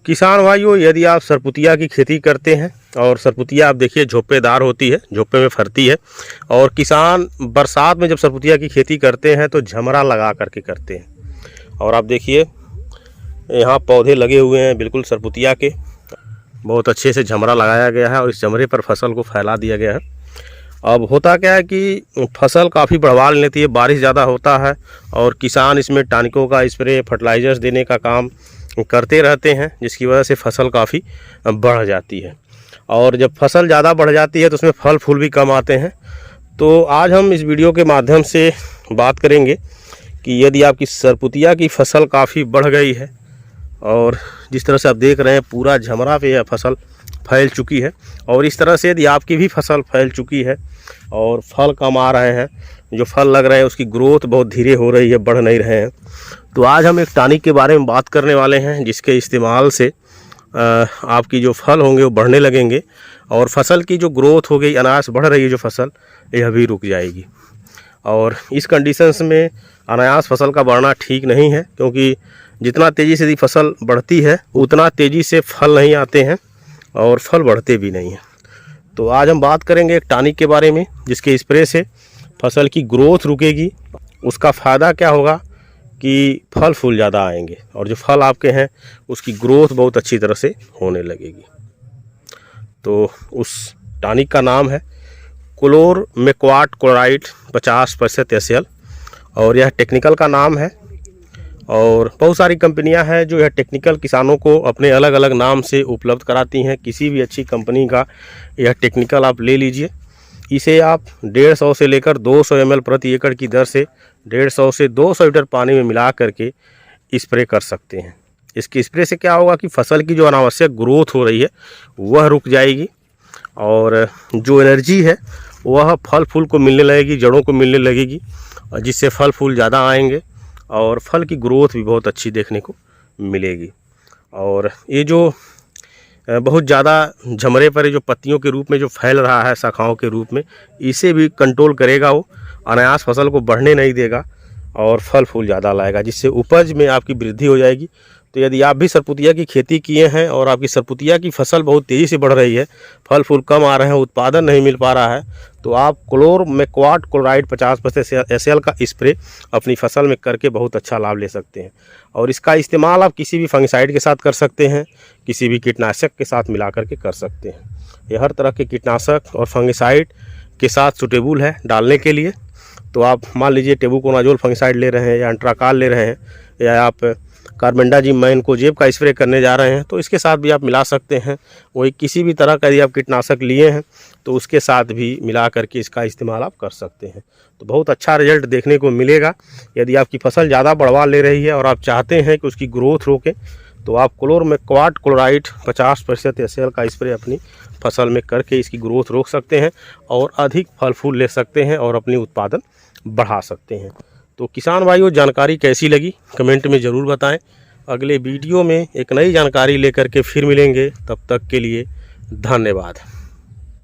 किसान भाइयों, यदि आप सरपुतिया की खेती करते हैं और सरपुतिया आप देखिए झोंपेदार होती है, झोंपे में फरती है। और किसान बरसात में जब सरपुतिया की खेती करते हैं तो झमरा लगा करके करते हैं। और आप देखिए यहाँ पौधे लगे हुए हैं बिल्कुल सरपुतिया के, बहुत अच्छे से झमरा लगाया गया है और इस झमरे पर फसल को फैला दिया गया है। अब होता क्या है कि फसल काफ़ी बढ़वा लेती है, बारिश ज़्यादा होता है और किसान इसमें टॉनिकों का स्प्रे, फर्टिलाइजर्स देने का काम करते रहते हैं, जिसकी वजह से फसल काफ़ी बढ़ जाती है। और जब फसल ज़्यादा बढ़ जाती है तो उसमें फल फूल भी कम आते हैं। तो आज हम इस वीडियो के माध्यम से बात करेंगे कि यदि आपकी सरपुतिया की फसल काफ़ी बढ़ गई है और जिस तरह से आप देख रहे हैं पूरा झमरा पे यह फसल फैल चुकी है, और इस तरह से यदि आपकी भी फसल फैल चुकी है और फल कम आ रहे हैं, जो फल लग रहे हैं उसकी ग्रोथ बहुत धीरे हो रही है, बढ़ नहीं रहे हैं, तो आज हम एक टॉनिक के बारे में बात करने वाले हैं जिसके इस्तेमाल से आपकी जो फल होंगे वो बढ़ने लगेंगे और फसल की जो ग्रोथ हो गई, अनायास बढ़ रही है जो फसल, यह भी रुक जाएगी। और इस कंडीशंस में अनायास फसल का बढ़ना ठीक नहीं है, क्योंकि जितना तेज़ी से फसल बढ़ती है उतना तेज़ी से फल नहीं आते हैं और फल बढ़ते भी नहीं हैं। तो आज हम बात करेंगे एक टॉनिक के बारे में जिसके स्प्रे से फसल की ग्रोथ रुकेगी। उसका फ़ायदा क्या होगा कि फल फूल ज़्यादा आएंगे और जो फल आपके हैं उसकी ग्रोथ बहुत अच्छी तरह से होने लगेगी। तो उस टॉनिक का नाम है क्लोरमेक्वाट क्लोराइड 50% SL और यह टेक्निकल का नाम है। और बहुत सारी कंपनियां हैं जो यह टेक्निकल किसानों को अपने अलग अलग नाम से उपलब्ध कराती हैं। किसी भी अच्छी कंपनी का यह टेक्निकल आप ले लीजिए। इसे आप 150 से लेकर 200 ml प्रति एकड़ की दर से 150 से 200 लीटर पानी में मिला करके स्प्रे कर सकते हैं। इसके स्प्रे से क्या होगा कि फसल की जो अनावश्यक ग्रोथ हो रही है वह रुक जाएगी और जो एनर्जी है वह फल फूल को मिलने लगेगी, जड़ों को मिलने लगेगी, जिससे फल फूल ज़्यादा आएंगे और फल की ग्रोथ भी बहुत अच्छी देखने को मिलेगी। और ये जो बहुत ज़्यादा झमरे पर जो पत्तियों के रूप में जो फैल रहा है शाखाओं के रूप में, इसे भी कंट्रोल करेगा, वो अनायास फसल को बढ़ने नहीं देगा और फल फूल ज़्यादा लाएगा, जिससे उपज में आपकी वृद्धि हो जाएगी। तो यदि आप भी सरपुतिया की खेती किए हैं और आपकी सरपुतिया की फसल बहुत तेज़ी से बढ़ रही है, फल फूल कम आ रहे हैं, उत्पादन नहीं मिल पा रहा है, तो आप क्लोरमेक्वाट क्लोराइड 50% SL का स्प्रे अपनी फसल में करके बहुत अच्छा लाभ ले सकते हैं। और इसका इस्तेमाल आप किसी भी फंगिसाइड के साथ कर सकते हैं, किसी भी कीटनाशक के साथ मिला करके कर सकते हैं। ये हर तरह के कीटनाशक और फंगिसाइड के साथ सूटेबल है डालने के लिए। तो आप मान लीजिए टेबुकोनाजोल फंगिसाइड ले रहे हैं या एंट्राकाल ले रहे हैं या आप कार्बेंडाजिम मैनकोजेब का स्प्रे करने जा रहे हैं, तो इसके साथ भी आप मिला सकते हैं। वही किसी भी तरह का यदि आप कीटनाशक लिए हैं तो उसके साथ भी मिला करके इसका इस्तेमाल आप कर सकते हैं। तो बहुत अच्छा रिजल्ट देखने को मिलेगा। यदि आपकी फसल ज़्यादा बढ़वा ले रही है और आप चाहते हैं कि उसकी ग्रोथ रोके, तो आप क्लोरमेक्वाट क्लोराइड 50% SL का स्प्रे अपनी फसल में करके इसकी ग्रोथ रोक सकते हैं और अधिक फल फूल ले सकते हैं और अपनी उत्पादन बढ़ा सकते हैं। तो किसान भाइयों, जानकारी कैसी लगी कमेंट में ज़रूर बताएं। अगले वीडियो में एक नई जानकारी लेकर के फिर मिलेंगे, तब तक के लिए धन्यवाद।